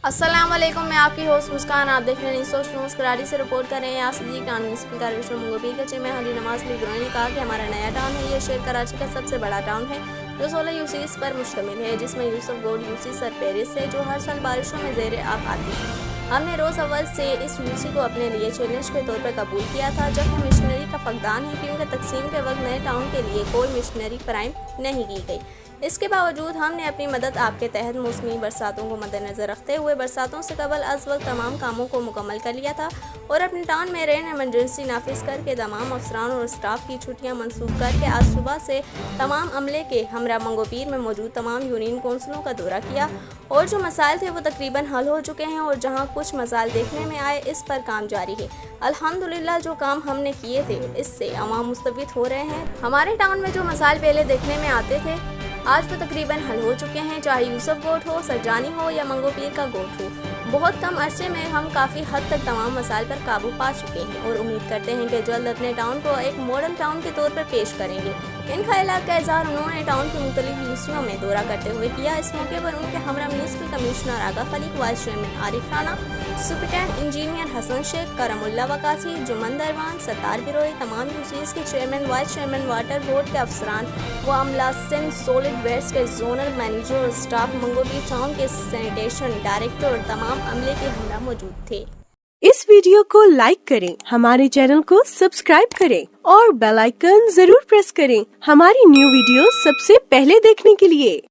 अस्सलाम वालेकुम, मैं आपकी होस्ट मुस्कान। आप देख रहे हैं सोच न्यूज़। कराची से रिपोर्ट कर रहे हैं Yasir town municipal corporation Manghopir के चेयरमैन हरी नमाज लिब्रोनी ने कहा कि हमारा नया टाउन है। ये शहर कराची का सबसे बड़ा टाउन है जो 16 यूसीज पर मुश्तमिल है, जिसमें यूसुफ गोड यूसी सरपेरिस है जो हर साल बारिशों में ज़ेर आब आती है। हमने रोज़ अव्वल से इस यूसी को अपने लिए चैलेंज के तौर पर कबूल किया था, जबकि मिशनरी का फकदान है क्योंकि तकसीम के वक्त नए टाउन के लिए कोई मिशनरी फराइम नहीं की गई। इसके बावजूद हमने अपनी मदद आपके तहत मौसमी बरसातों को मद्देनज़र रखते हुए बरसातों से कबल अज वक्त तमाम कामों को मुकम्मल कर लिया था और अपने टाउन में रेन एमरजेंसी नाफिज करके तमाम अफसरान और स्टाफ की छुट्टियां मंसूब करके आज सुबह से तमाम अमले के हमरा मंगोपीर में मौजूद तमाम यूनियन कौंसलों का दौरा किया और जो मसाइल थे वो तकरीबन हल हो चुके हैं और जहां कुछ मसाइल देखने में आए इस पर काम जारी है। अल्हम्दुलिल्लाह जो काम हमने किए थे इससे अवाम मुस्तफिद हो रहे हैं। हमारे टाउन में जो मसाइल पहले देखने में आते थे आज वो तकरीबन हल हो चुके हैं, चाहे यूसुफ गोट हो, सरजानी हो या मंगोपीर का गोट हो। बहुत कम अरसे में हम काफ़ी हद तक तमाम मसाइल पर काबू पा चुके हैं और उम्मीद करते हैं कि जल्द अपने टाउन को एक मॉडल टाउन के तौर पर पेश करेंगे। इन ख्यालात का इज़हार उन्होंने टाउन की मुख्तलिफ यूनिवर्सिटियों में दौरा करते हुए किया। इस मौके पर उनके हमरा municipal commissioner Agha Khaliq, vice chairman Arif Rana, superintendent engineer Hasan Shaikh, Karamullah Waqasi, Juman Darwan, Sattar Biroi, तमाम यूसीज के chairman, vice chairman, water board के अफसरान व अमला, सिंध सॉलिड वेस्ट के जोनल मैनेजर और स्टाफ, मंगोपीर टाउन के सैनिटेशन डायरेक्टर और तमाम अमले के हमरा मौजूद थे। इस वीडियो को लाइक करें, हमारे चैनल को सब्सक्राइब करें और बेल आइकन जरूर प्रेस करें हमारी न्यू वीडियो सबसे पहले देखने के लिए।